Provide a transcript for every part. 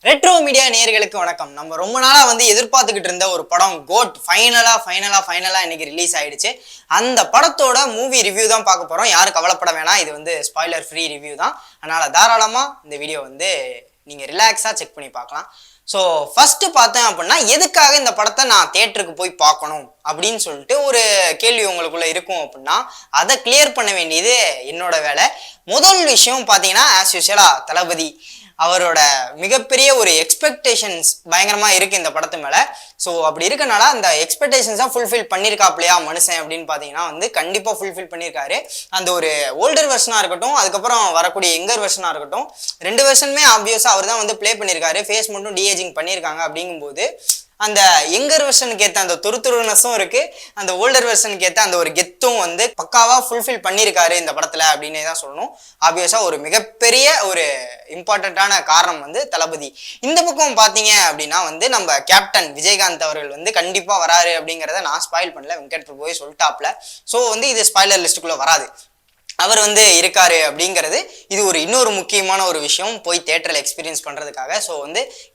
Retro media நேயர்களுக்கு வணக்கம். நம்ம ரொம்ப நாளா எதிர்பார்த்துக்கிட்டு இருந்த ஒரு படம் கோட் ஃபைனலா இன்னைக்கு ரிலீஸ் ஆயிடுச்சு. அந்த படத்தோட மூவி ரிவ்யூ தான் பார்க்க போறோம். யாரும் கவலைப்பட வேணாம், இது ஸ்பாய்லர் ஃப்ரீ ரிவ்யூ தான். அதனால தாராளமா இந்த வீடியோ நீங்க ரிலாக்ஸா செக் பண்ணி பார்க்கலாம். ஸோ ஃபர்ஸ்ட் பார்த்தேன் அப்படின்னா, எதுக்காக இந்த படத்தை நான் தியேட்டருக்கு போய் பார்க்கணும் அப்படின்னு சொல்லிட்டு ஒரு கேள்வி உங்களுக்குள்ள இருக்கும் அப்படின்னா, அதை கிளியர் பண்ண வேண்டியது என்னோட வேலை. முதல் விஷயம் பார்த்தீங்கன்னா, ஆஸ் யூஷுவலா தளபதி அவரோட மிகப்பெரிய ஒரு எக்ஸ்பெக்டேஷன்ஸ் பயங்கரமா இருக்கு இந்த படத்து மேல. ஸோ அப்படி இருக்கனால அந்த எக்ஸ்பெக்டேஷன்ஸா ஃபுல்ஃபில் பண்ணியிருக்காப்லையா மனுஷன் அப்படின்னு பார்த்தீங்கன்னா கண்டிப்பா ஃபுல்ஃபில் பண்ணியிருக்காரு. அந்த ஒரு ஓல்டர் வெர்ஷனா இருக்கட்டும், அதுக்கப்புறம் வரக்கூடிய யங்கர் வெர்ஷனா இருக்கட்டும், ரெண்டு வெர்ஷனுமே ஆப்வியஸா அவர் தான் பிளே பண்ணியிருக்காரு. ஃபேஸ் மட்டும் டிஏஜிங் பண்ணியிருக்காங்க. அப்படிங்கும்போது அந்த யங்கர் வெர்ஷனுக்கு ஏற்ற அந்த துருத்துருனஸும் இருக்கு, அந்த ஓல்டர் வெர்ஷனுக்கு ஏற்ற அந்த ஒரு கெத்தும் பக்காவா ஃபுல்ஃபில் பண்ணியிருக்காரு இந்த படத்துல அப்படின்னே தான் சொல்லணும். ஆப்வியஸா ஒரு மிகப்பெரிய ஒரு இம்பார்ட்டன்டான காரணம் தளபதி. இந்த பக்கம் பாத்தீங்க அப்படின்னா நம்ம கேப்டன் விஜயகாந்த் அவர்கள் கண்டிப்பா வராரு அப்படிங்கிறத நான் ஸ்பாயில் பண்ணல, வெங்கட் பிரபுவே சொல்லிட்டாப்ல. ஸோ இது ஸ்பாய்லர் லிஸ்ட்டுக்குள்ள வராது. அவர் இருக்காரு அப்படிங்கிறது இது இன்னொரு முக்கியமான ஒரு விஷயம் போய் தியேட்டர்ல எக்ஸ்பீரியன்ஸ் பண்றதுக்காக. ஸோ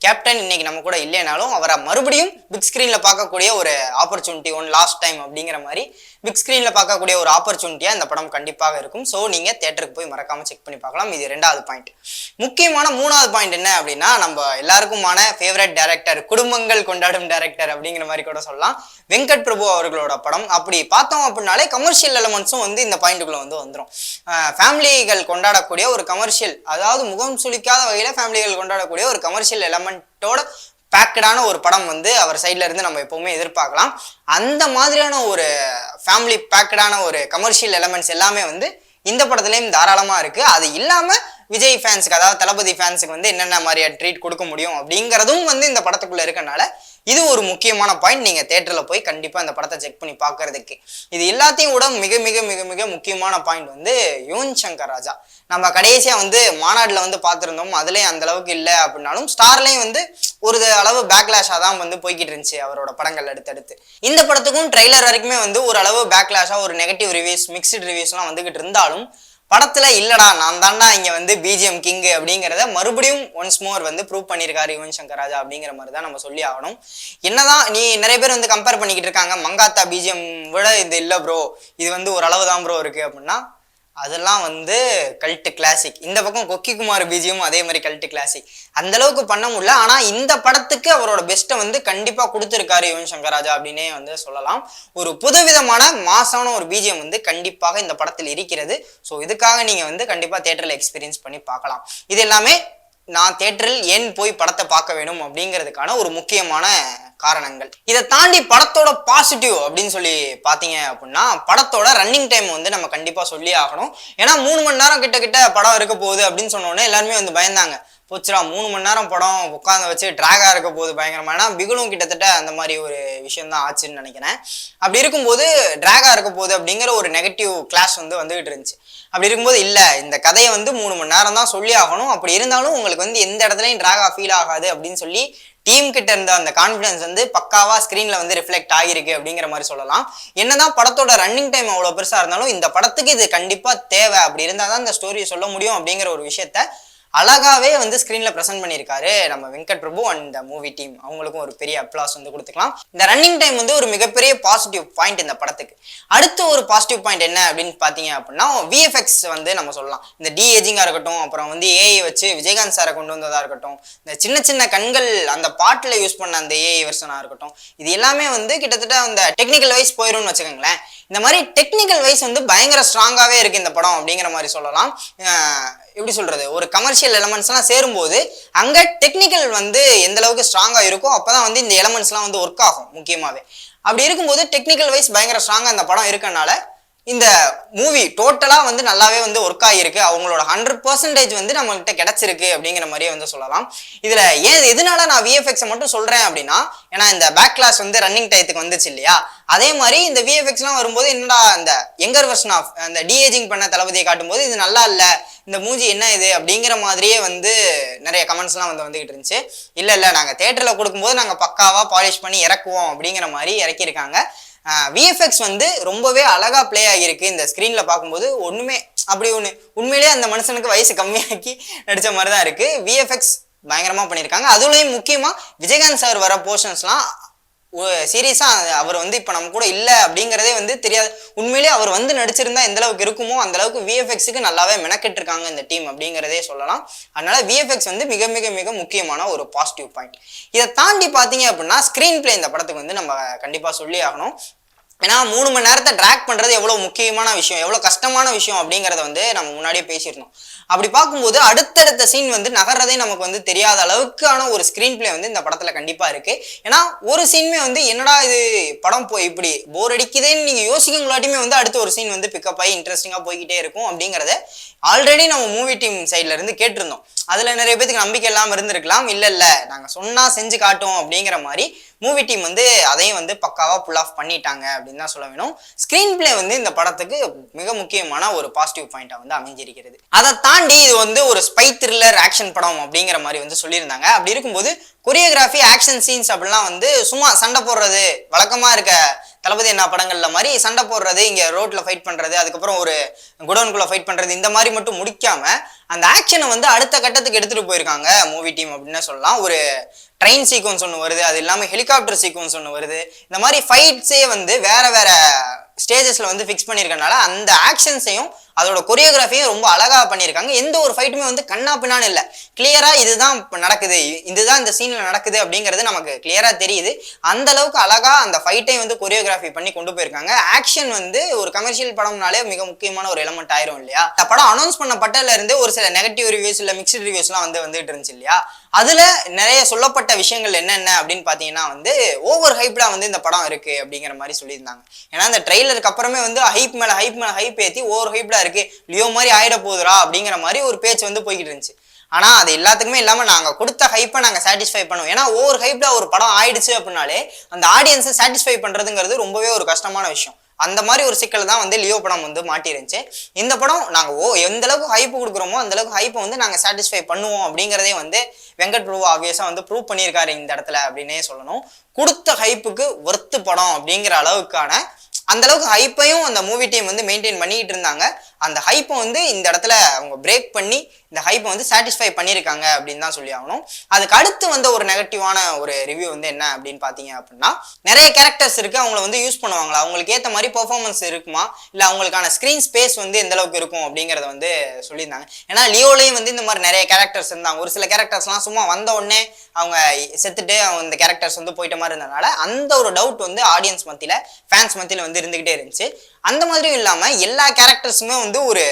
கேப்டன் இன்னைக்கு நம்ம கூட இல்லைனாலும் அவரை மறுபடியும் பிக் ஸ்கிரீன்ல பார்க்கக்கூடிய ஒரு ஆப்பர்ச்சுனிட்டி, லாஸ்ட் டைம் அப்படிங்கிற மாதிரி பிக் ஸ்கிரீன்ல பார்க்கக்கூடிய ஒரு ஆப்பர்ச்சுனிட்டியா இந்த படம் கண்டிப்பாக இருக்கும். ஸோ நீங்க தியேட்டருக்கு போய் மறக்காம செக் பண்ணி பார்க்கலாம். இது ரெண்டாவது பாயிண்ட். முக்கியமான மூணாவது பாயிண்ட் என்ன அப்படின்னா, நம்ம எல்லாருக்குமான ஃபேவரட் டைரக்டர், குடும்பங்கள் கொண்டாடும் டைரக்டர் அப்படிங்கிற மாதிரி கூட சொல்லலாம், வெங்கட் பிரபு அவர்களோட படம். அப்படி பார்த்தோம் அப்படின்னாலே கமர்ஷியல் எலமெண்ட்ஸும் இந்த பாயிண்ட்டுக்குள்ள வந்துடும். ஃபேமிலிகள் கொண்டாடக்கூடிய ஒரு கமர்ஷியல், அதாவது முகம் சுளிக்காத வகையில ஃபேமிலிகள் கொண்டாடக்கூடிய ஒரு கமர்ஷியல் எலமெண்ட்டோட பேக்கடான ஒரு படம் அவர் சைட்ல இருந்து நம்ம எப்பவுமே எதிர்பார்க்கலாம். அந்த மாதிரியான ஒரு ஃபேமிலி பேக்கடான ஒரு கமர்ஷியல் எலமெண்ட்ஸ் எல்லாமே இந்த படத்துலயும் தாராளமா இருக்கு. அது இல்லாம விஜய் ஃபேன்ஸுக்கு, அதாவது தளபதி ஃபேன்ஸுக்கு என்னென்ன மாதிரியான ட்ரீட் கொடுக்க முடியும் அப்படிங்கிறதும் இந்த படத்துக்குள்ள இருக்கனால இது ஒரு முக்கியமான பாயிண்ட். நீங்க தியேட்டர்ல போய் கண்டிப்பா இந்த படத்தை செக் பண்ணி பார்க்கறதுக்கு. இது எல்லாத்தையும் விட மிக மிக மிக மிக முக்கியமான பாயிண்ட் யுவன் சங்கர் ராஜா. நம்ம கடைசியா மாநாடுல பார்த்திருந்தோம். அதுலயும் அந்த அளவுக்கு இல்லை அப்படின்னாலும் ஸ்டார்லயும் ஒரு அளவு பேக்லாஷா தான் போய்கிட்டு இருந்துச்சு அவரோட படங்கள் அடுத்தடுத்து. இந்த படத்துக்கும் ட்ரெய்லர் வரைக்குமே ஒரு அளவு பேக்லாஷா, ஒரு நெகட்டிவ் ரிவ்யூஸ், மிக்ஸ்டு ரிவ்யூஸ் எல்லாம் வந்துகிட்டு இருந்தாலும் படத்துல இல்லடா நான் தாண்டா இங்க பிஜிஎம் கிங் அப்படிங்கிறத மறுபடியும் ஒன்ஸ் மோர் ப்ரூவ் பண்ணியிருக்காரு யுவன் சங்கர் ராஜா அப்படிங்கிற மாதிரி தான் நம்ம சொல்லி ஆகணும். என்னதான் நீ நிறைய பேர் கம்பேர் பண்ணிக்கிட்டு இருக்காங்க, மங்காத்தா பிஜிஎம் விட இது இல்லை ப்ரோ, இது ஒரு அளவு தான் ப்ரோ இருக்கு அப்படின்னா, அதெல்லாம் கல்ட்டு கிளாசிக். இந்த பக்கம் கொக்கி குமார் பிஜிஎம் அதே மாதிரி கல்ட்டு கிளாசிக். அந்த அளவுக்கு பண்ண முடியல. ஆனா இந்த படத்துக்கு அவரோட பெஸ்ட்டை கண்டிப்பா கொடுத்துருக்காரு யுவன் சங்கர் ராஜா அப்படின்னே சொல்லலாம். ஒரு புதுவிதமான மாசான ஒரு பிஜிஎம் கண்டிப்பாக இந்த படத்தில் இருக்கிறது. ஸோ இதுக்காக நீங்க கண்டிப்பா தியேட்டர்ல எக்ஸ்பீரியன்ஸ் பண்ணி பார்க்கலாம். இது எல்லாமே நான் தியேட்டரில் ஏன் போய் படத்தை பார்க்க வேணும் அப்படிங்கிறதுக்கான ஒரு முக்கியமான காரணங்கள். இதை தாண்டி படத்தோட பாசிட்டிவ் அப்படின்னு சொல்லி பாத்தீங்க அப்படின்னா, படத்தோட ரன்னிங் டைம் நம்ம கண்டிப்பா சொல்லி ஆகணும். ஏன்னா 3 மணி நேரம் கிட்ட படம் இருக்க போகுது அப்படின்னு சொன்னோடனே எல்லாருமே பயந்தாங்க. போச்சுரா 3 மணி நேரம் படம் உட்காந்து வச்சு டிராகா இருக்க போகுது பயங்கரமா. ஏன்னா பிகுலும் கிட்டத்தட்ட அந்த மாதிரி ஒரு விஷயம் தான் ஆச்சுன்னு நினைக்கிறேன். அப்படி இருக்கும்போது டிராகா இருக்க போகுது அப்படிங்கிற ஒரு நெகட்டிவ் கிளாஸ் வந்துகிட்டு இருந்துச்சு. அப்படி இருக்கும்போது இல்ல, இந்த கதையை 3 மணி நேரம் தான் சொல்லி ஆகணும். அப்படி இருந்தாலும் உங்களுக்கு எந்த இடத்துலயும் டிராகா ஃபீல் ஆகாது அப்படின்னு சொல்லி டீம் கிட்ட இருந்த அந்த கான்ஃபிடன்ஸ் பக்காவா ஸ்கிரீன்ல ரிஃப்ளெக்ட் ஆகிருக்கு அப்படிங்கிற மாதிரி சொல்லலாம். என்னதான் படத்தோட ரன்னிங் டைம் அவ்வளவு பெருசா இருந்தாலும் இந்த படத்துக்கு இது கண்டிப்பா தேவை. அப்படி இருந்தாதான் இந்த ஸ்டோரியை சொல்ல முடியும் அப்படிங்கிற ஒரு விஷயத்த அழகாவே ஸ்கிரீன்ல பிரசன்ட் பண்ணியிருக்காரு நம்ம வெங்கட் பிரபு அண்ட் இந்த மூவி டீம். அவங்களுக்கும் ஒரு பெரிய அப்ளாஸ் கொடுத்துக்கலாம். இந்த ரன்னிங் டைம் ஒரு மிகப்பெரிய பாசிட்டிவ் பாயிண்ட் இந்த படத்துக்கு. அடுத்த ஒரு பாசிட்டிவ் பாயிண்ட் என்ன அப்படின்னு பாத்தீங்க அப்படின்னா, விஎஃப்எக்ஸ் நம்ம சொல்லலாம். இந்த டிஏஜிங்கா இருக்கட்டும், அப்புறம் ஏஐ வச்சு விஜயகாந்த் சாரை கொண்டு வந்ததா இருக்கட்டும், இந்த சின்ன சின்ன கண்கள் அந்த பாட்டுல யூஸ் பண்ண அந்த ஏஐ வெர்ஷனா இருக்கட்டும், இது எல்லாமே கிட்டத்தட்ட அந்த டெக்னிக்கல் வைஸ் போயிரும்னு வச்சுக்கோங்களேன். இந்த மாதிரி டெக்னிக்கல் வைஸ் பயங்கர ஸ்ட்ராங்காவே இருக்கு இந்த படம் அப்படிங்கிற மாதிரி சொல்லலாம். எப்படி சொல்றது, ஒரு கமர்ஷியல் எலமெண்ட்ஸ் எல்லாம் சேரும்போது அங்க டெக்னிக்கல் எந்த அளவுக்கு ஸ்ட்ராங்கா இருக்கோ அப்பதான் இந்த எலமெண்ட்ஸ் எல்லாம் ஒர்க் ஆகும் முக்கியமாவே. அப்படி இருக்கும்போது டெக்னிக்கல் வைஸ் பயங்கர ஸ்ட்ராங்கா இந்த படம் இருக்கனால இந்த மூவி டோட்டலா நல்லாவே ஒர்க் ஆகிருக்கு. அவங்களோட 100% நம்மகிட்ட கிடைச்சிருக்கு அப்படிங்கிற மாதிரியே சொல்லலாம். இதுல எதனால நான் விஎஃப்எக்ஸை மட்டும் சொல்றேன் அப்படின்னா, ஏன்னா இந்த பேக் கிளாஸ் ரன்னிங் டயத்துக்கு வந்துச்சு இல்லையா, அதே மாதிரி இந்த விஎஃப்எக்ஸ் எல்லாம் வரும்போது என்னடா இந்த யங்கர் வெர்ஷன் ஆஃப் அந்த டிஏஜிங் பண்ண தளபதியை காட்டும்போது இது நல்லா இல்ல, இந்த மூஞ்சி என்ன இது அப்படிங்கிற மாதிரியே நிறைய கமெண்ட்ஸ் எல்லாம் வந்துகிட்டு இருந்துச்சு. இல்ல நாங்க தியேட்டர்ல கொடுக்கும்போது நாங்க பக்காவா பாலிஷ் பண்ணி இறக்குவோம் அப்படிங்கிற மாதிரி இறக்கியிருக்காங்க. விஎஃப்எக்ஸ் ரொம்பவே அழகா பிளே ஆகியிருக்கு. இந்த ஸ்கிரீன்ல பார்க்கும்போது ஒண்ணுமே அப்படி உண்மையிலேயே அந்த மனுஷனுக்கு வயசு கம்மியாக்கி நடிச்ச மாதிரி தான் இருக்கு. விஎஃப்எக்ஸ் பயங்கரமா பண்ணியிருக்காங்க. அதுலயும் முக்கியமா விஜயகாந்த் சார் வர போர்ஷன்ஸ்லாம் சீரியஸா அவர் வந்து இப்ப நம்ம கூட இல்ல அப்படிங்கறதே வந்து தெரியாது. உண்மையிலேயே அவர் வந்து நடிச்சிருந்தா எந்த அளவுக்கு இருக்குமோ அந்த அளவுக்கு விஎஃப்எக்ஸுக்கு நல்லாவே மெனக்கெட்டு இருக்காங்க இந்த டீம் அப்படிங்கிறதே சொல்லலாம். அதனால விஎஃப்எக்ஸ் வந்து மிக மிக மிக முக்கியமான ஒரு பாசிட்டிவ் பாயிண்ட். இதை தாண்டி பாத்தீங்க அப்படின்னா ஸ்கிரீன் பிளே இந்த படத்துக்கு வந்து நம்ம கண்டிப்பா சொல்லி ஆகணும். ஏன்னா 3 மணி நேரத்தை ட்ராக் பண்றது எவ்வளவு முக்கியமான விஷயம், எவ்வளவு கஷ்டமான விஷயம் அப்படிங்கறத வந்து நம்ம முன்னாடியே பேசியிருந்தோம். அப்படி பார்க்கும்போது அடுத்தடுத்த சீன் வந்து நகர்றதே நமக்கு வந்து தெரியாத அளவுக்கான ஒரு ஸ்கிரீன் பிளே வந்து இந்த படத்துல கண்டிப்பா இருக்கு. ஏன்னா ஒரு சீனுமே வந்து என்னடா இது படம் போய் இப்படி போர் அடிக்குதேன்னு நீங்க யோசிக்கங்களாட்டியுமே வந்து அடுத்த ஒரு சீன் வந்து பிக்கப் ஆகி இன்ட்ரெஸ்டிங்கா போய்கிட்டே இருக்கும் அப்படிங்கறத ஆல்ரெடி நம்ம மூவி டீம் சைட்ல இருந்து கேட்டிருந்தோம். அதுல நிறைய பேருக்கு நம்பிக்கை இல்லாம இருந்திருக்கலாம். இல்ல நாங்க சொன்னா செஞ்சு காட்டும் அப்படிங்கிற மாதிரி மூவி டீம் வந்து அதையும் வந்து பக்காவா புல் ஆஃப் பண்ணிட்டாங்க அப்படின்னு தான் சொல்ல வேணும். ஸ்கிரீன் பிளே வந்து இந்த படத்துக்கு மிக முக்கியமான ஒரு பாசிட்டிவ் பாயிண்டா வந்து அமைஞ்சிருக்கிறது. அதை தாண்டி இது வந்து ஒரு ஸ்பை த்ரில்லர் ஆக்ஷன் படம் அப்படிங்கிற மாதிரி வந்து சொல்லியிருந்தாங்க. அப்படி இருக்கும்போது கொரியோகிராஃபி ஆக்ஷன் சீன்ஸ் அப்படிலாம் வந்து சும்மா சண்டை போடுறது வழக்கமா இருக்க தளபதி என்ன படங்கள்ல மாதிரி சண்டை போடுறது, இங்க ரோட்ல ஃபைட் பண்றது, அதுக்கப்புறம் ஒரு குடோனுக்குள்ள ஃபைட் பண்றது, இந்த மாதிரி மட்டும் முடிக்காம அந்த ஆக்ஷனை வந்து அடுத்த கட்டத்துக்கு எடுத்துட்டு போயிருக்காங்க மூவி டீம் அப்படின்னு சொல்லலாம். ஒரு ட்ரெயின் சீக்வன்ஸ் ஒன்று வருது, அது இல்லாமல் ஹெலிகாப்டர் சீக்வன்ஸ் ஒன்று வருது. இந்த மாதிரி ஃபைட்ஸே வந்து வேற வேற ஸ்டேஜஸ்ல வந்து ஃபிக்ஸ் பண்ணியிருக்கனால அந்த ஆக்ஷன்ஸையும் அதோட கொரியோகிராஃபியும் ரொம்ப அழகா பண்ணியிருக்காங்க. எந்த ஒரு ஃபைட்டுமே வந்து கண்ணா பின்னான்னு இல்லை, கிளியரா இதுதான் நடக்குது, இதுதான் இந்த சீன்ல நடக்குது அப்படிங்கிறது நமக்கு கிளியரா தெரியுது. அந்த அளவுக்கு அழகா அந்த ஃபைட்டை வந்து கொரியோகிராஃபி பண்ணி கொண்டு போயிருக்காங்க. ஆக்ஷன் வந்து ஒரு கமர்ஷியல் படம்னாலே மிக முக்கியமான ஒரு எலமெண்ட் ஆயிரும் இல்லையா. இந்த படம் அனௌன்ஸ் பண்ண பட்டதுல இருந்து ஒரு சில நெகட்டிவ் ரிவ்யூஸ் இல்ல மிக்ஸ்டு ரிவ்யூஸ்லாம் வந்துட்டு இருந்துச்சு இல்லையா. அதுல நிறைய சொல்லப்பட்ட விஷயங்கள் என்னென்ன அப்படின்னு பாத்தீங்கன்னா வந்து ஓவர் ஹைப்டா வந்து இந்த படம் இருக்கு அப்படிங்கிற மாதிரி சொல்லியிருந்தாங்க. ஏன்னா இந்த ட்ரெய்லருக்கு அப்புறமே வந்து ஹைப் மேல ஹைப் ஏத்தி ஓவர் ஹைப்டா இருக்கு, லியோ மாதிரி ஆயிட போகுதுரா அப்படிங்கிற மாதிரி ஒரு பேச்சு வந்து போய்கிட்டு இருந்துச்சு. ஆனா அது எல்லாத்துக்குமே இல்லாம நாங்க கொடுத்த ஹைப்பை நாங்க சாட்டிஸ்ஃபை பண்ணுவோம். ஏன்னா ஓவர் ஹைப்டா ஒரு படம் ஆயிடுச்சு அப்படின்னாலே அந்த ஆடியன்ஸை சாட்டிஸ்ஃபை பண்றதுங்கிறது ரொம்பவே ஒரு கஷ்டமான விஷயம். அந்த மாதிரி ஒரு சிக்கல் தான் வந்து லியோ படம் வந்து மாட்டிருந்துச்சு. இந்த படம் நாங்க எந்த அளவுக்கு ஹைப் கொடுக்குறோமோ அந்த அளவுக்கு ஹைப்பை வந்து நாங்க சாட்டிஸ்ஃபை பண்ணுவோம் அப்படிங்கிறதே வந்து வெங்கட் பிரபு ஆப்வியஸா வந்து ப்ரூவ் பண்ணியிருக்காரு இந்த இடத்துல அப்படின்னே சொல்லணும். கொடுத்த ஹைப்புக்கு ஒர்த்து படம் அப்படிங்கிற அளவுக்கான அந்த அளவுக்கு ஹைப்பையும் அந்த மூவி டீம் வந்து மெயின்டைன் பண்ணிட்டு இருந்தாங்க. அந்த ஹைப்பை வந்து இந்த இடத்துல அவங்க பிரேக் பண்ணி இந்த ஹைப்பை வந்து சாட்டிஸ்ஃபை பண்ணியிருக்காங்க அப்படின்னு தான் சொல்லி ஆகணும். அதுக்கு அடுத்து வந்த ஒரு நெகட்டிவான ஒரு ரிவ்யூ வந்து என்ன அப்படின்னு பார்த்தீங்க அப்படின்னா, நிறைய கேரக்டர்ஸ் இருக்கு, அவங்கள வந்து யூஸ் பண்ணுவாங்களா, அவங்களுக்கு ஏற்ற மாதிரி பெர்ஃபார்மன்ஸ் இருக்குமா, இல்லை அவங்களுக்கான ஸ்க்ரீன் ஸ்பேஸ் வந்து எந்த அளவுக்கு இருக்கும் அப்படிங்கிறத வந்து சொல்லியிருந்தாங்க. ஏன்னா லியோலையும் வந்து இந்த மாதிரி நிறைய கேரக்டர்ஸ் இருந்தாங்க. ஒரு சில கேரக்டர்ஸ்லாம் சும்மா வந்த உடனே அவங்க செத்துட்டு அவங்க இந்த கேரக்டர்ஸ் வந்து போயிட்ட மாதிரி இருந்ததுனால அந்த ஒரு டவுட் வந்து ஆடியன்ஸ் மத்தியில ஃபேன்ஸ் மத்தியில வந்து இருந்துகிட்டே இருந்துச்சு. அந்த மாதிரியும் இல்லாம எல்லா கேரக்டர்ஸுமே வந்து ஒரு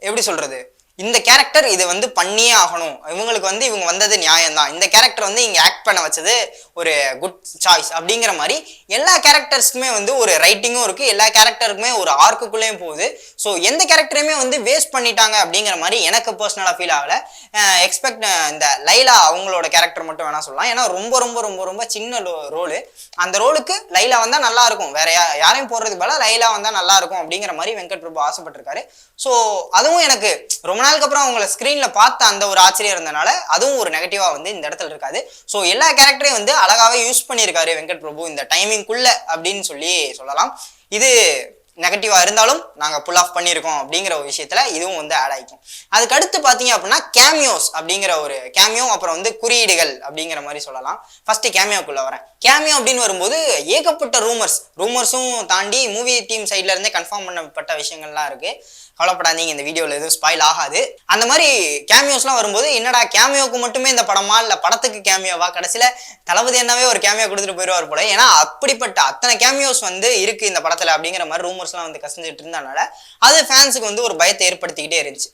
எப்படி சொல்றது, இந்த கேரக்டர் இது வந்து பண்ணியே ஆகணும், இவங்களுக்கு வந்து இவங்க வந்தது நியாயம்தான், இந்த கேரக்டர் வந்து இங்க ஆக்ட் பண்ண வச்சது ஒரு குட் சாய்ஸ் அப்படிங்கிற மாதிரி எல்லா கேரக்டர்ஸ்க்குமே வந்து ஒரு ரைட்டிங்கும் இருக்கு, எல்லா கேரக்டருக்குமே ஒரு ஆர்க்குள்ளேயும் போகுது. ஸோ எந்த கேரக்டரையுமே வந்து வேஸ்ட் பண்ணிட்டாங்க அப்படிங்கிற மாதிரி எனக்கு பர்சனலா ஃபீல் ஆகல. எக்ஸ்பெக்ட் இந்த லைலா அவங்களோட கேரக்டர் மட்டும் வேணா சொல்லலாம். ஏன்னா ரொம்ப ரொம்ப ரொம்ப ரொம்ப சின்ன ரோலு, அந்த ரோலுக்கு லைலா வந்தா நல்லா இருக்கும், வேற யாரையும் போடுறது போல லைலா வந்தா நல்லா இருக்கும் அப்படிங்கிற மாதிரி வெங்கட் பிரபு ஆசைப்பட்டிருக்காரு. ஸோ அதுவும் எனக்கு ரொம்ப நாளுக்கு அப்புறம் அவங்கள ஸ்கிரீன்ல பார்த்த அந்த ஒரு ஆச்சரியம் இருந்தனால அதுவும் ஒரு நெகட்டிவா வந்து இந்த இடத்துல இருக்காது. ஸோ எல்லா கேரக்டரையும் வந்து அழகாவே யூஸ் பண்ணியிருக்காரு வெங்கட் பிரபு இந்த டைமிங்குள்ள அப்படின்னு சொல்லி சொல்லலாம். இது நெகட்டிவா இருந்தாலும் நாங்க புல் ஆஃப் பண்ணியிருக்கோம் அப்படிங்கிற ஒரு விஷயத்துல இதுவும் வந்து ஆட் ஆயிக்கும். அதுக்கு அடுத்து பாத்தீங்க அப்படின்னா கேமியோஸ் அப்படிங்கிற ஒரு கேமியோ, அப்புறம் வந்து குறியீடுகள் அப்படிங்கிற மாதிரி சொல்லலாம். ஃபர்ஸ்ட் கேமியோக்குள்ள வரேன். கேமியோ அப்படின்னு வரும்போது ஏகப்பட்ட ரூமர்ஸும் தாண்டி மூவி டீம் சைட்ல இருந்தே கன்ஃபார்ம் பண்ணப்பட்ட விஷயங்கள்லாம் இருக்கு. கவலைப்படாதீங்க, இந்த வீடியோவில் எதுவும் ஸ்பாயில் ஆகாது. அந்த மாதிரி கேமியோஸ்லாம் வரும்போது என்னடா கேமியோக்கு மட்டுமே இந்த படமா இல்லை படத்துக்கு கேமியோவா, கடைசியில் தளபதி என்னவே ஒரு கேமியோ கொடுத்துட்டு போயிடுவார் போல. ஏன்னா அப்படிப்பட்ட அத்தனை கேமியோஸ் வந்து இருக்கு இந்த படத்துல அப்படிங்கிற மாதிரி ரூமர்ஸ்லாம் வந்து கசிஞ்சிட்டு இருந்தனால அது ஃபேன்ஸுக்கு வந்து ஒரு பயத்தை ஏற்படுத்திக்கிட்டே இருந்துச்சு.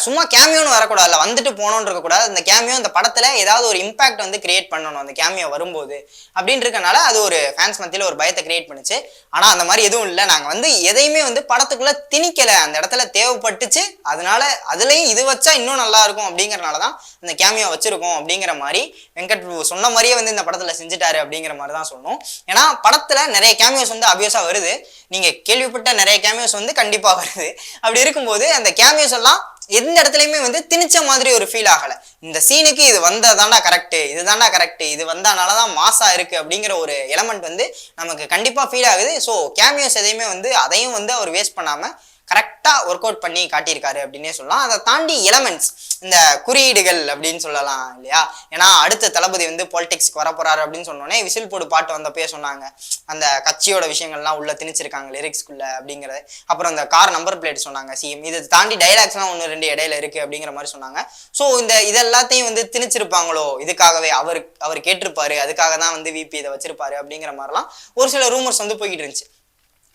சும்மா கேமியோன்னு வரக்கூடாது, இல்லை வந்துட்டு போனோன்னு இருக்கக்கூடாது, அந்த கேமியோ அந்த படத்துல ஏதாவது ஒரு இம்பாக்ட் வந்து கிரியேட் பண்ணணும் அந்த கேமியோ வரும்போது அப்படின்னு இருக்கனால அது ஒரு ஃபேன்ஸ் மத்தியில் ஒரு பயத்தை கிரியேட் பண்ணுச்சு. ஆனால் அந்த மாதிரி எதுவும் இல்லை, நாங்கள் வந்து எதையுமே வந்து படத்துக்குள்ள திணிக்கலை, அந்த இடத்துல தேவைப்பட்டுச்சு, அதனால அதுலயும் இது வச்சா இன்னும் நல்லா இருக்கும் அப்படிங்கறனாலதான் இந்த கேமியோ வச்சிருக்கோம் அப்படிங்கிற மாதிரி வெங்கட் பிரபு சொன்ன மாதிரியே வந்து இந்த படத்துல செஞ்சுட்டாரு அப்படிங்கிற மாதிரி தான் சொல்லணும். ஏன்னா படத்துல நிறைய கேமியோஸ் வந்து ஆப்வியஸா வருது, நீங்க கேள்விப்பட்ட நிறைய கேமியோஸ் வந்து கண்டிப்பா வருது. அப்படி இருக்கும்போது அந்த கேமியோஸ் எல்லாம் எந்த இடத்துலயுமே வந்து திணிச்ச மாதிரி ஒரு ஃபீல் ஆகல. இந்த சீனுக்கு இது வந்ததாண்டா கரெக்ட், இதுதாண்டா கரெக்ட், இது வந்தனாலதான் மாசா இருக்கு அப்படிங்கிற ஒரு எலமெண்ட் வந்து நமக்கு கண்டிப்பா ஃபீல் ஆகுது. ஸோ கேமியோஸ் எதையுமே வந்து அதையும் வந்து அவர் வேஸ்ட் பண்ணாம கரெக்டாக ஒர்க் அவுட் பண்ணி காட்டியிருக்காரு அப்படின்னே சொல்லலாம். அதை தாண்டி எலமெண்ட்ஸ், இந்த குறியீடுகள் அப்படின்னு சொல்லலாம் இல்லையா. ஏன்னா அடுத்த தளபதி வந்து பாலிடிக்ஸ்க்கு வரப்போறாரு அப்படின்னு சொன்னோடனே விசில் போடு பாட்டு வந்தப்பயே சொன்னாங்க, அந்த கட்சியோட விஷயங்கள்லாம் உள்ள திணிச்சிருக்காங்க லிரிக்ஸ்குள்ள அப்படிங்கிறது. அப்புறம் அந்த கார் நம்பர் பிளேட் சொன்னாங்க சிஎம். இதை தாண்டி டைலாக்ஸ்லாம் 1-2 இடையில இருக்கு அப்படிங்கிற மாதிரி சொன்னாங்க. ஸோ இது எல்லாத்தையும் வந்து திணிச்சிருப்பாங்களோ, இதுக்காகவே அவர் கேட்டிருப்பாரு, அதுக்காக தான் வந்து விபி இதை வச்சிருப்பாரு அப்படிங்கிற மாதிரிலாம் ஒரு சில ரூமர்ஸ் வந்து போய்கிட்டு இருந்துச்சு.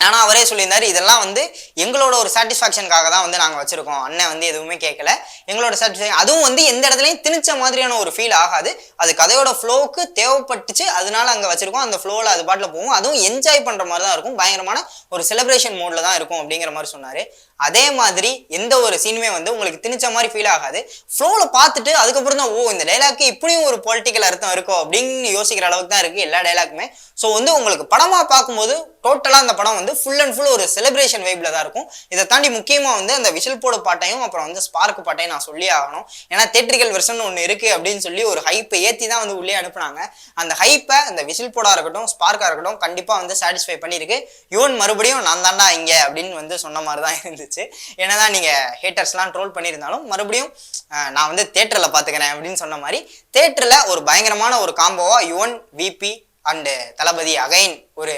ஆனா அவரே சொல்லியிருந்தாரு, இதெல்லாம் வந்து எங்களோட ஒரு சாட்டிஸ்ஃபேக்ஷனுக்காக தான் வந்து நாங்க வச்சிருக்கோம், அண்ணன் வந்து எதுவுமே கேட்கல, எங்களோட சாட்டிஸ்ஃபேக்ஷன். அதுவும் வந்து எந்த இடத்துலையும் திணிச்ச மாதிரியான ஒரு ஃபீல் ஆகாது, அது கதையோட ஃப்ளோவுக்கு தேவைப்பட்டுச்சு, அதனால அங்க வச்சிருக்கோம். அந்த ஃப்ளோவில் அது பாட்டில் போகும், அதுவும் என்ஜாய் பண்ற மாதிரி தான் இருக்கும், பயங்கரமான ஒரு செலிப்ரேஷன் மோட்ல தான் இருக்கும் அப்படிங்கிற மாதிரி சொன்னாரு. அதே மாதிரி எந்த ஒரு சீனுமே வந்து உங்களுக்கு திணிச்ச மாதிரி ஃபீல் ஆகாது. ஃப்ளோவில் பார்த்துட்டு அதுக்கப்புறம் தான் இந்த டைலாக்கு இப்படியும் ஒரு பொலிட்டிக்கல் அர்த்தம் இருக்கும் அப்படின்னு யோசிக்கிற அளவுக்கு தான் இருக்கு எல்லா டைலாக்குமே. ஸோ வந்து உங்களுக்கு படமா பார்க்கும்போது டோட்டலாக அந்த படம் வந்து ஃபுல் அண்ட் ஃபுல் ஒரு செலிப்ரேஷன் வைப்ல தான் இருக்கும். இதை தாண்டி முக்கியமாக வந்து அந்த விசில் போடு பாட்டையும் அப்புறம் வந்து ஸ்பார்க் பாட்டையும் நான் சொல்லி ஆகணும். ஏன்னா தியேட்ரிக்கல் வெர்ஷன் ஒன்று இருக்கு அப்படின்னு சொல்லி ஒரு ஹைப்பை ஏற்றி தான் வந்து உள்ளே அனுப்புனாங்க. அந்த ஹைப்பை அந்த விசில் போடா இருக்கட்டும், ஸ்பார்க்கா இருக்கட்டும், கண்டிப்பாக வந்து சாட்டிஸ்ஃபை பண்ணியிருக்கு. யுவன் மறுபடியும் நான் தாண்டா இங்கே அப்படின்னு வந்து சொன்ன மாதிரி தான் இருந்துச்சு. என்னதான் நீங்க ஹேட்டர்ஸ்லாம் ட்ரோல் பண்ணியிருந்தாலும் மறுபடியும் நான் வந்து தியேட்டர்ல பாத்துக்கிறேன் அப்படின்னு சொன்ன மாதிரி தியேட்டர்ல ஒரு பயங்கரமான ஒரு காம்போவா Yuvan, VP and Thalapathy again ஒரு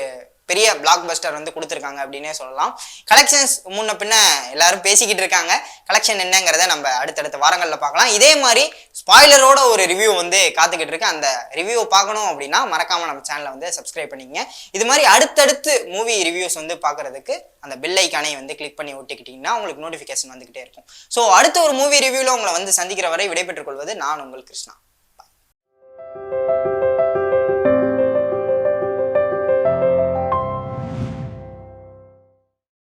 பெரிய பிளாக் பஸ்டர் வந்து கொடுத்துருக்காங்க அப்படின்னே சொல்லலாம். கலெக்ஷன்ஸ் முன்ன பின்ன எல்லாரும் பேசிக்கிட்டு இருக்காங்க, கலெக்ஷன் என்னங்கிறத நம்ம அடுத்தடுத்த வாரங்களில் பார்க்கலாம். இதே மாதிரி ஸ்பாய்லரோட ஒரு ரிவ்யூ வந்து காத்துக்கிட்டு இருக்கு. அந்த ரிவ்யூ பார்க்கணும் அப்படின்னா மறக்காம நம்ம சேனலை வந்து சப்ஸ்கிரைப் பண்ணிக்கங்க. இது மாதிரி அடுத்தடுத்து மூவி ரிவ்யூஸ் வந்து பார்க்கறதுக்கு அந்த பெல் ஐக்கானை வந்து கிளிக் பண்ணி ஒட்டிக்கிட்டீங்கன்னா உங்களுக்கு நோட்டிஃபிகேஷன் வந்துகிட்டே இருக்கும். ஸோ அடுத்த ஒரு மூவி ரிவ்யூவில் உங்களை வந்து சந்திக்கிற வரை விடைபெற்றுக் கொள்வது நான் உங்கள் கிருஷ்ணா.